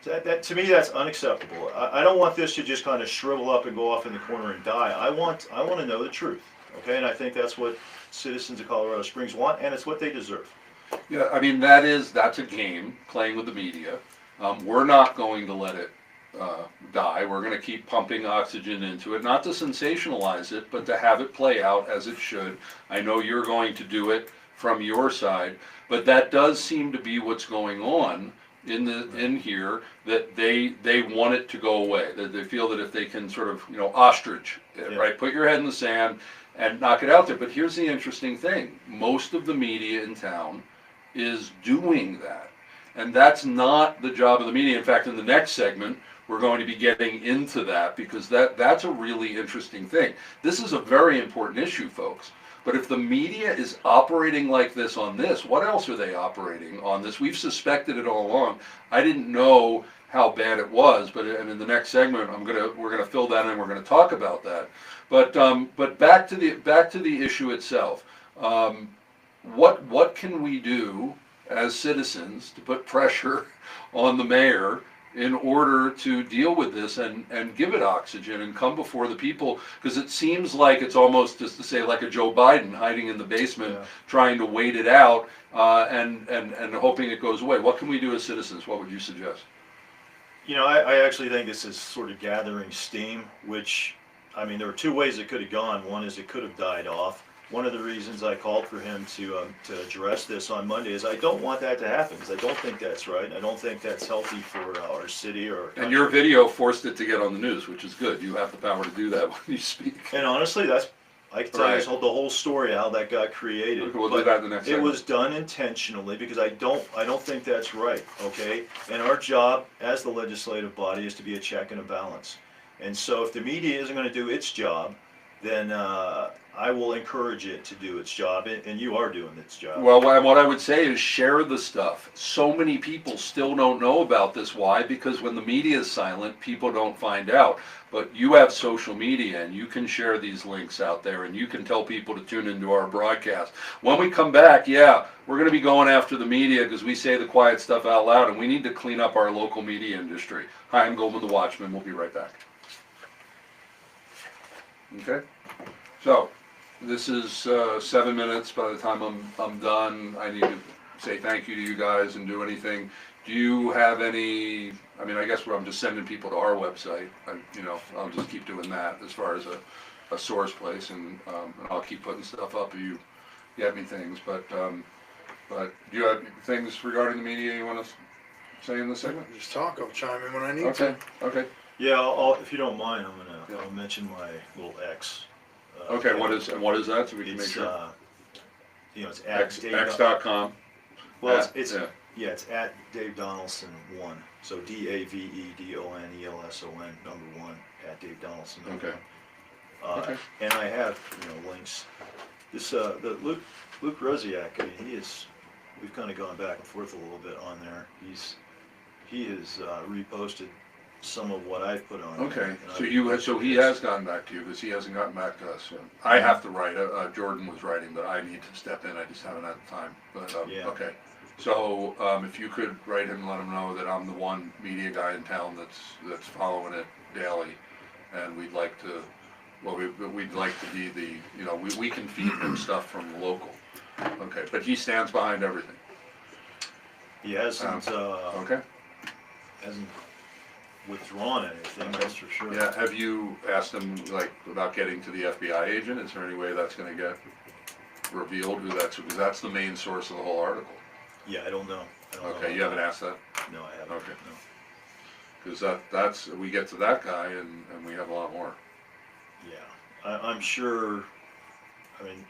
So that to me, that's unacceptable. I don't want this to just kind of shrivel up and go off in the corner and die. I want to know the truth. Okay, and I think that's what citizens of Colorado Springs want, and it's what they deserve. Yeah, I mean, that's a game, playing with the media. We're not going to let it die. We're going to keep pumping oxygen into it, not to sensationalize it, but to have it play out as it should. I know you're going to do it from your side, but that does seem to be what's going on in here, that they want it to go away. That they feel that if they can sort of ostrich it, right, put your head in the sand and knock it out there. But here's the interesting thing: most of the media in town is doing that, and that's not the job of the media. In fact, in the next segment, we're going to be getting into that, because that's a really interesting thing. This is a very important issue, folks. But if the media is operating like this on this, what else are they operating on this? We've suspected it all along. I didn't know how bad it was, and in the next segment, we're gonna fill that in. We're gonna talk about that. But back to the issue itself. What can we do as citizens to put pressure on the mayor in order to deal with this and give it oxygen and come before the people? Because it seems like it's almost, just to say, like a Joe Biden hiding in the basement, trying to wait it out and hoping it goes away. What can we do as citizens? What would you suggest? I actually think this is sort of gathering steam, which, I mean, there were two ways it could have gone. One is it could have died off. One of the reasons I called for him to address this on Monday is I don't want that to happen, because I don't think that's right. I don't think that's healthy for our city or our country. And your video forced it to get on the news, which is good. You have the power to do that when you speak. And honestly, I can tell you the whole story how that got created. Okay, we'll do that in the next segment. It was done intentionally, because I don't think that's right. Okay, and our job as the legislative body is to be a check and a balance. And so if the media isn't going to do its job, then I will encourage it to do its job, and you are doing its job. Well, what I would say is share the stuff. So many people still don't know about this. Why? Because when the media is silent, people don't find out. But you have social media, and you can share these links out there, and you can tell people to tune into our broadcast. When we come back, we're going to be going after the media, because we say the quiet stuff out loud, and we need to clean up our local media industry. Hi, I'm Goldman the Watchman. We'll be right back. Okay, so this is 7 minutes. By the time I'm done, I need to say thank you to you guys and do anything. Do you have any? I mean, I guess I'm just sending people to our website. I'll just keep doing that as far as a source place, and I'll keep putting stuff up if you have any things. But do you have things regarding the media you want to say in this segment? Just talk. I'll chime in when I need to. Okay. Yeah, if you don't mind, I'll mention my little X. Okay, what is that, so we can make sure? It's X.com. X.com. Well, Yeah, it's at Dave Donelson 1. So DAVEDONELSON number 1 at Dave Donelson. Okay. Okay. And I have, links. This the Luke Rosiak. I mean, we've kind of gone back and forth a little bit on there. He has reposted some of what I've put on. Okay, there, so he has gotten back to you, because he hasn't gotten back to us. I have to write, Jordan was writing, but I need to step in, I just haven't had the time, but, Yeah. okay. So, if you could write him and let him know that I'm the one media guy in town that's following it daily, and we'd like to, we'd like to be the, we can feed him stuff from the local. Okay, but he stands behind everything. He hasn't Okay. hasn't withdrawn anything, that's for sure. Yeah, have you asked him, about getting to the FBI agent? Is there any way that's gonna get revealed who that's, because that's the main source of the whole article? Yeah, I don't know. Okay, you haven't asked that? No, I haven't. Okay. No. Because that's, we get to that guy and we have a lot more. Yeah, I'm sure. I mean,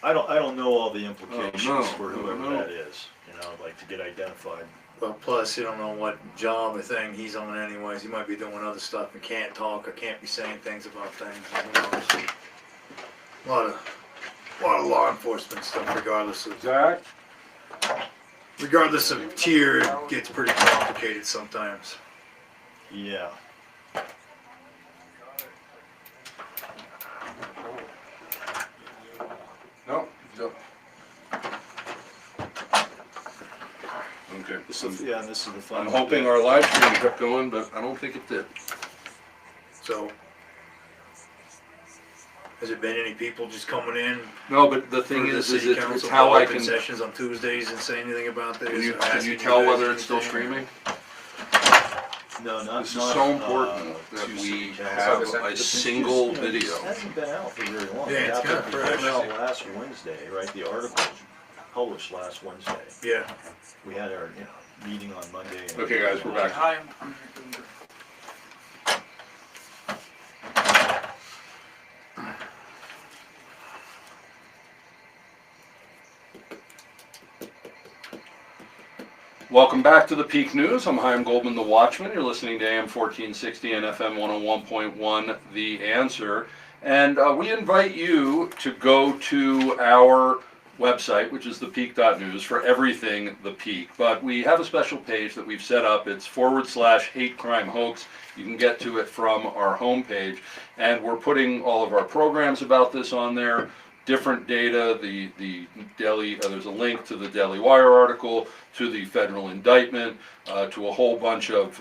I don't know all the implications no, for whoever no. that is. Like to get identified. Well, plus you don't know what job or thing he's on anyways. He might be doing other stuff and can't talk or can't be saying things about things. A lot of law enforcement stuff, regardless of tier, it gets pretty complicated sometimes. Yeah. No. Okay. This is the fun. I'm hoping our live stream kept going, but I don't think it did. So, has there been any people just coming in? No, but the for thing the is city it's council how I open can. sessions on Tuesdays and say anything about this? Can you or tell asking whether guys it's still anything? streaming? No, not. This is so important that we have a single video. It hasn't been out for very long. Yeah, it's It happened- kinda fresh. It came out last Wednesday, right? The article published last Wednesday. Yeah. We had our meeting on Monday. and- Okay, guys, we're back. Hi, I'm Welcome back to the Peak News. I'm Chaim Goldman, the Watchman. You're listening to AM 1460 and FM 101.1, The Answer. And we invite you to go to our website, which is thepeak.news, for everything The Peak. But we have a special page that we've set up. It's /hate crime hoax. You can get to it from our homepage. And we're putting all of our programs about this on there. Different data, the Daily, there's a link to the Daily Wire article, to the federal indictment, to a whole bunch of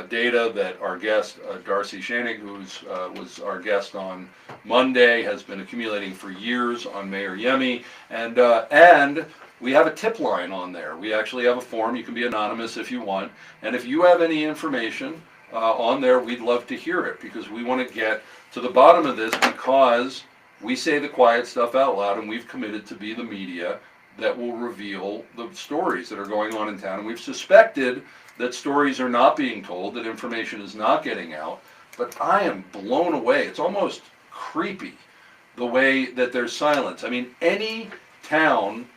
data that our guest, Darcy Shanig, who's was our guest on Monday, has been accumulating for years on Mayor Yemi. And we have a tip line on there. We actually have a form. You can be anonymous if you want. And if you have any information on there, we'd love to hear it, because we want to get to the bottom of this, because we say the quiet stuff out loud, and we've committed to be the media that will reveal the stories that are going on in town. And we've suspected that stories are not being told, that information is not getting out. But I am blown away. It's almost creepy the way that there's silence. I mean, any town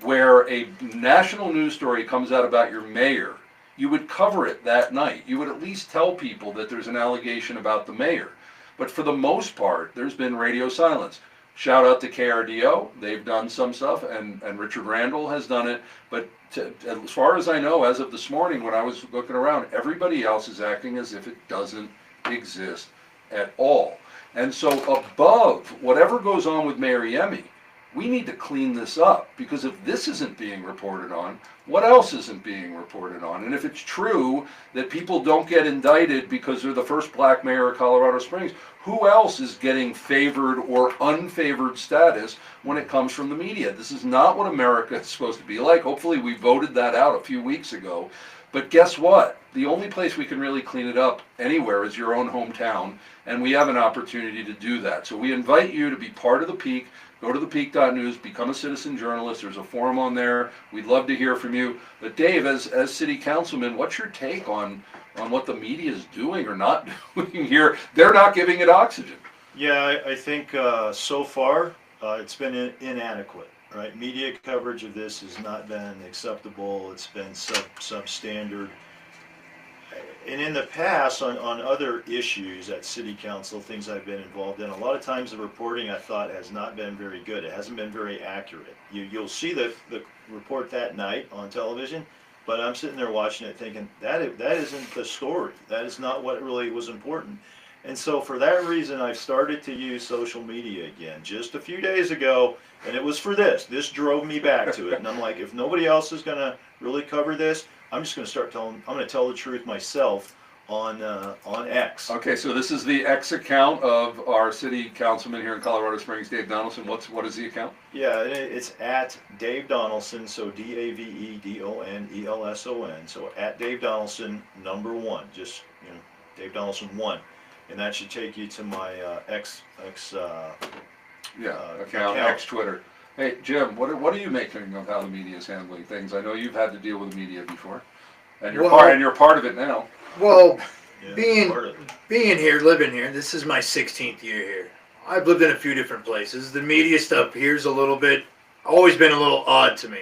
where a national news story comes out about your mayor, you would cover it that night. You would at least tell people that there's an allegation about the mayor. But for the most part, there's been radio silence. Shout out to KRDO, they've done some stuff, and Richard Randall has done it. But as far as I know, as of this morning when I was looking around, everybody else is acting as if it doesn't exist at all. And so above whatever goes on with Mayor Yemi, we need to clean this up, because if this isn't being reported on, what else isn't being reported on? And if it's true that people don't get indicted because they're the first black mayor of Colorado Springs, who else is getting favored or unfavored status when it comes from the media? This is not what America is supposed to be like. Hopefully we voted that out a few weeks ago. But guess what? The only place we can really clean it up anywhere is your own hometown, and we have an opportunity to do that. So we invite you to be part of the Peak. Go to thepeak.news, become a citizen journalist. There's a forum on there. We'd love to hear from you. But Dave, as city councilman, what's your take on what the media is doing or not doing here? They're not giving it oxygen. Yeah, I think so far it's been inadequate. right? Media coverage of this has not been acceptable. It's been substandard. And in the past, on other issues at city council, things I've been involved in, a lot of times the reporting I thought has not been very good. It hasn't been very accurate. You'll see the report that night on television, but I'm sitting there watching it thinking, that isn't the story. That is not what really was important. And so for that reason, I've started to use social media again just a few days ago, and it was for this. This drove me back to it. And I'm like, if nobody else is gonna really cover this, I'm just gonna I'm gonna tell the truth myself on X. Okay, so this is the X account of our city councilman here in Colorado Springs, Dave Donelson. What is the account? Yeah, it's at Dave Donelson, so DaveDonelson, so at Dave Donelson #1, just, Dave Donelson 1. And that should take you to my account, X Twitter. Hey, Jim, what are you making of how the media is handling things? I know you've had to deal with the media before, and you're part of it now. Well, Yeah, part of it. being here, living here, this is my 16th year here. I've lived in a few different places. The media stuff here's always been a little odd to me.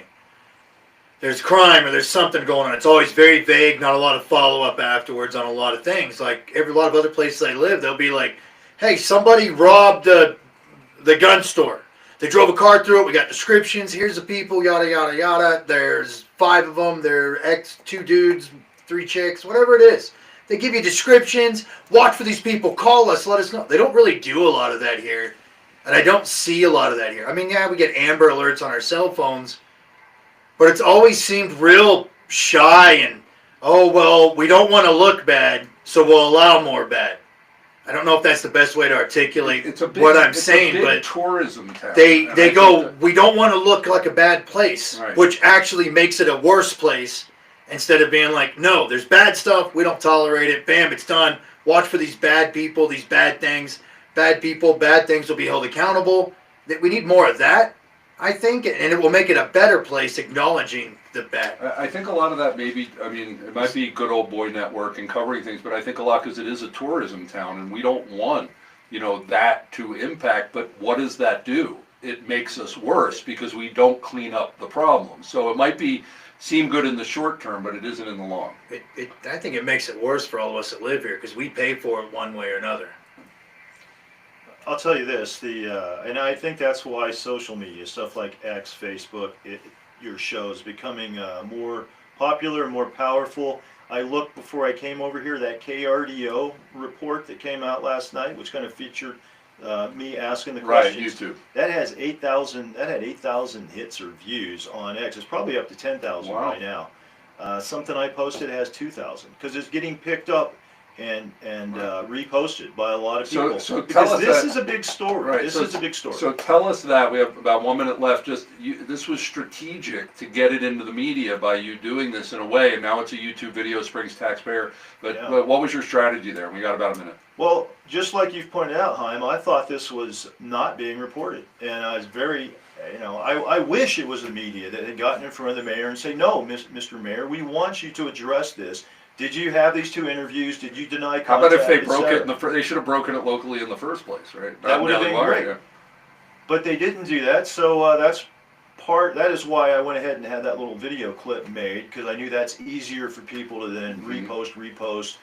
There's crime or there's something going on. It's always very vague, not a lot of follow-up afterwards on a lot of things. Like a lot of other places I live, they'll be like, hey, somebody robbed the gun store. They drove a car through it. We got descriptions. Here's the people, yada, yada, yada. There's 5 of them. They're 2 dudes, 3 chicks, whatever it is. They give you descriptions. Watch for these people. Call us. Let us know. They don't really do a lot of that here. And I don't see a lot of that here. I mean, yeah, we get Amber Alerts on our cell phones. But it's always seemed real shy and, oh, well, we don't want to look bad, so we'll allow more bad. I don't know if that's the best way to articulate what I'm saying, but tourism town. They go, we don't want to look like a bad place, right, which actually makes it a worse place instead of being like, no, there's bad stuff, we don't tolerate it, bam, it's done. Watch for these bad people, these bad things. Bad people, bad things will be held accountable. We need more of that, I think, and it will make it a better place acknowledging the bad. I think a lot of that it might be good old boy network and covering things, but I think a lot because it is a tourism town and we don't want, that to impact, but what does that do? It makes us worse because we don't clean up the problem. So it might seem good in the short term, but it isn't in the long. I think it makes it worse for all of us that live here because we pay for it one way or another. I'll tell you this, and I think that's why social media, stuff like X, Facebook, your show's becoming more popular, more powerful. I looked before I came over here, that KRDO report that came out last night, which kind of featured me asking the questions. Right, YouTube. That has 8,000. That had 8,000 hits or views on X. It's probably up to 10,000 wow, right now. Something I posted has 2,000 because it's getting picked up and reposted by a lot of people. So because this is a big story. Right, this is a big story. So tell us that. We have about 1 minute left. This was strategic to get it into the media by you doing this in a way, and now it's a YouTube video, Springs taxpayer. But what was your strategy there? We got about a minute. Well, just like you've pointed out, Chaim, I thought this was not being reported, and I was very, I wish it was the media that had gotten in front of the mayor and say, no, Mr. Mayor, we want you to address this. Did you have these 2 interviews? Did you deny contact? How about if they broke it they should have broken it locally in the first place, right? That would have been great. Yeah. But they didn't do that, so that is why I went ahead and had that little video clip made, because I knew that's easier for people to then repost.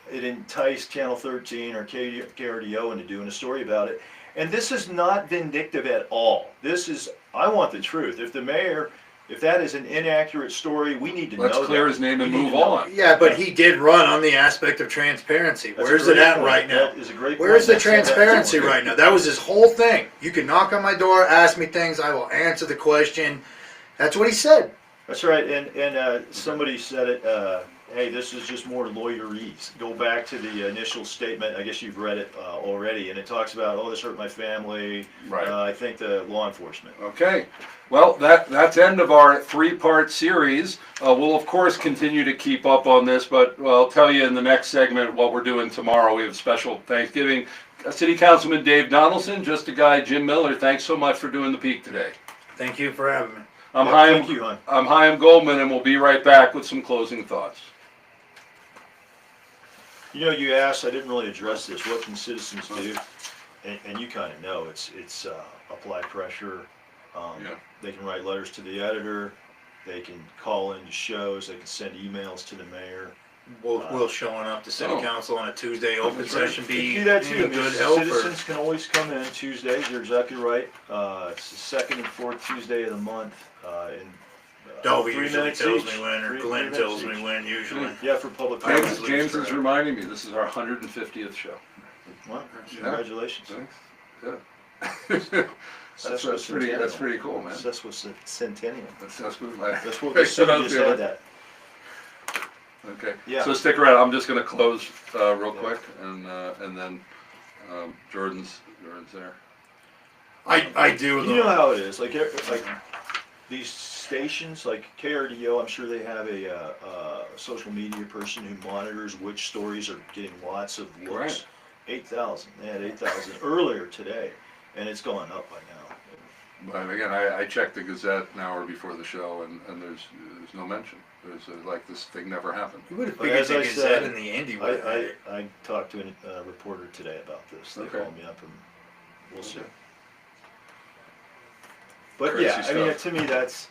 It enticed Channel 13 or KRDO into doing a story about it. And this is not vindictive at all. I want the truth. If that is an inaccurate story, we need to know that. Let's clear his name and move on. Yeah, but he did run on the aspect of transparency. Where's it at right now? That is a great point. Where's the transparency right now? That was his whole thing. You can knock on my door, ask me things, I will answer the question. That's what he said. That's right, and somebody said it, hey, this is just more lawyerese. Go back to the initial statement, I guess you've read it already, and it talks about, oh, this hurt my family, right. I think the law enforcement. Okay, well, that's end of our 3-part series. We'll, of course, continue to keep up on this, but I'll tell you in the next segment what we're doing tomorrow. We have special Thanksgiving. City Councilman Dave Donelson, just a guy, Jim Miller, thanks so much for doing the Peak today. Thank you for having me. I'm Thank you, hon. I'm Chaim Goldman, and we'll be right back with some closing thoughts. You asked, I didn't really address this, what can citizens do? And you kind of know, it's apply pressure, Yeah. They can write letters to the editor, they can call into shows, they can send emails to the mayor. Will showing up to city Oh. council on a Tuesday open That's right. session You be can do that too. I any mean, good help? Or? Citizens can always come in Tuesdays, you're exactly right. It's the second and fourth Tuesday of the month, and. Dolby 3 usually minutes tells each. me when, or Three Glenn minutes tells me each. when usually. Yeah, for public I always comment. lose James is track. reminding me, this is our 150th show. Well, Yeah. congratulations. Thanks. Yeah. That's pretty cool, man. That's what's centennial. That's what That's what the city just had that. Okay. Yeah. So stick around. I'm just going to close real quick, and then Jordan's there. I do. You know how it is, like these stations, like KRDO, I'm sure they have a social media person who monitors which stories are getting lots of looks. Right. 8,000, they had 8,000 earlier today, and it's going up by now. But again, I checked the Gazette an hour before the show, and there's no mention. There's like this thing never happened. You would have But figured as the I Gazette said, and the Indy would have had it. I talked to a reporter today about this, they Okay. called me up and we'll see. But Crazy yeah, I mean, stuff. to me, that's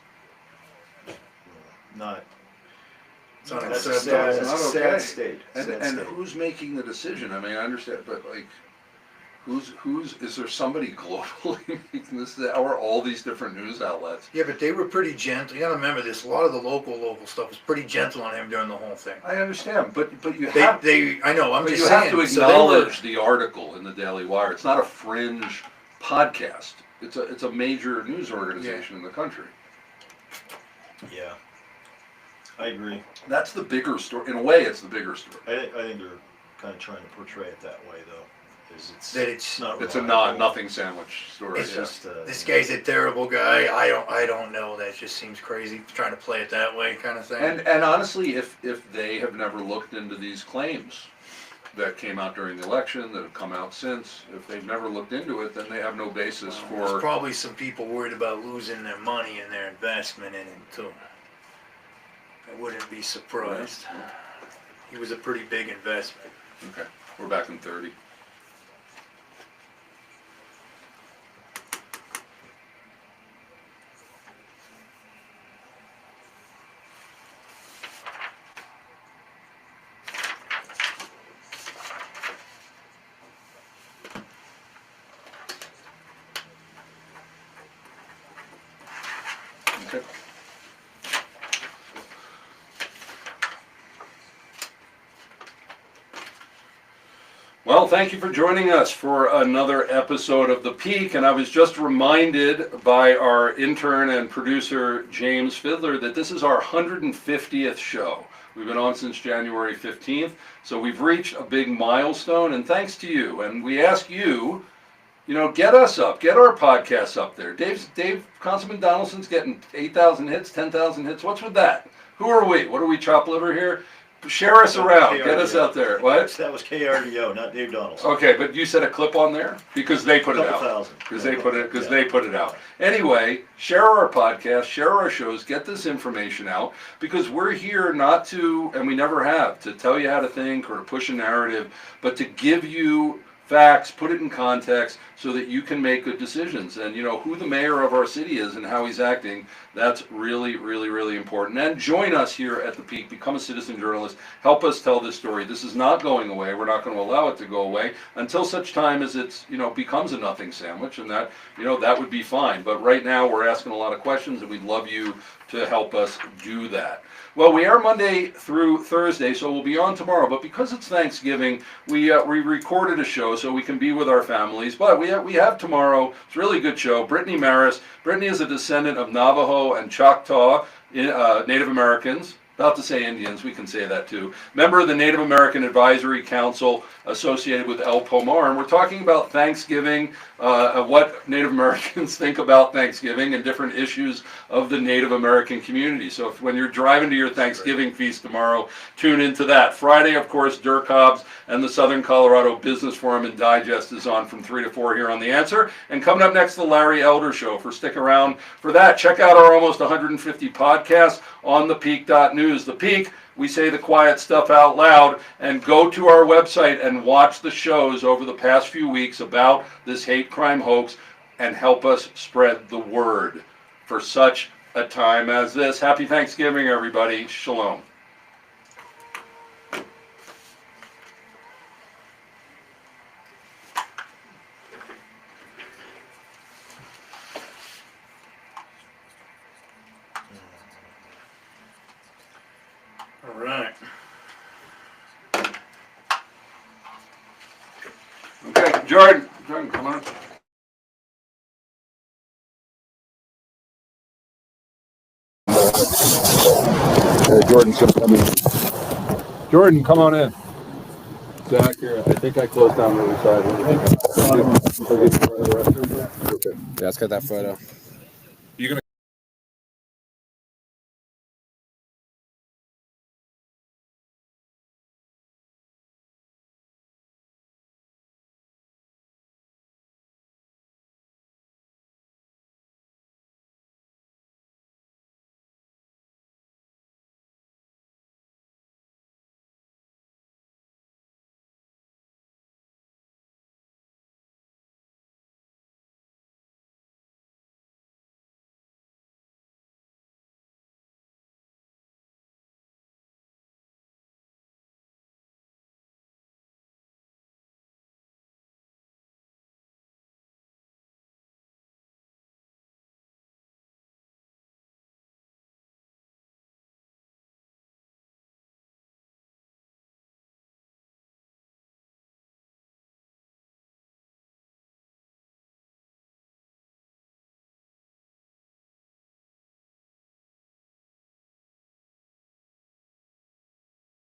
not, It's that's a unacceptable. sad, It's that's not a sad okay. state. And sad and state. who's making the decision? I mean, I understand, but like, who's is there somebody globally making this? Or all these different news outlets? Yeah, but they were pretty gentle. You gotta remember this. A lot of the local stuff was pretty gentle on him during the whole thing. I understand, but you have I know. I'm but just you saying. have to so they were- acknowledge the article in the Daily Wire. It's not a fringe podcast. It's a major news organization in the country. Yeah, I agree. That's the bigger story. In a way, it's the bigger story. I think they're kind of trying to portray it that way, though. Is That it's- not It's a reliable. nothing sandwich story. It's Yeah. just This guy's a terrible guy. I don't know. That just seems crazy. Trying to play it that way, kind of thing. And honestly, if they have never looked into these claims that came out during the election, that have come out since, if they've never looked into it, then they have no basis There's for. probably some people worried about losing their money and their investment in it too. I wouldn't be surprised. He was a pretty big investment. Okay, we're back in 30. Okay. Well, thank you for joining us for another episode of The Peak. And I was just reminded by our intern and producer, James Fiddler, that this is our 150th show. We've been on since January 15th, so we've reached a big milestone, and thanks to you. And we ask you, get us up, get our podcasts up there. Councilman Donelson's getting 8,000 hits, 10,000 hits. What's with that? Who are we? What are we, chop liver here? Share us around. Get us out there. What? That was KRDO, not Dave Donelson. Okay, but you said a clip on there because they put it Couple out. thousand. Because Yeah. they put it out. Anyway, share our podcast, share our shows, get this information out because we're here not to, and we never have, to tell you how to think or to push a narrative, but to give you facts, put it in context so that you can make good decisions. And who the mayor of our city is and how he's acting, that's really, really, really important. And join us here at The Peak, become a citizen journalist, help us tell this story. This is not going away. We're not going to allow it to go away until such time as it's, becomes a nothing sandwich, and that, that would be fine. But right now we're asking a lot of questions and we'd love you to help us do that. Well, we are Monday through Thursday, so we'll be on tomorrow. But because it's Thanksgiving, we recorded a show so we can be with our families. But we have tomorrow. It's a really good show. Brittany Maris. Brittany is a descendant of Navajo and Choctaw Native Americans. About to say Indians, we can say that too. Member of the Native American Advisory Council associated with El Pomar. And we're talking about Thanksgiving, what Native Americans think about Thanksgiving and different issues of the Native American community. So when you're driving to your Thanksgiving feast tomorrow, tune into that. Friday, of course, Dirk Hobbs and the Southern Colorado Business Forum and Digest is on from 3 to 4 here on The Answer. And coming up next, the Larry Elder Show. Stick around for that. Check out our almost 150 podcasts on thepeak.news. The Peak, we say the quiet stuff out loud, and go to our website and watch the shows over the past few weeks about this hate crime hoax. and help us spread the word for such a time as this. Happy Thanksgiving, everybody. Shalom. All right. Okay, Jordan, come on. Jordan's gonna come in. Jordan, come on in. Zach, here. I think I closed down the other side. Okay. Yeah, let's get that photo.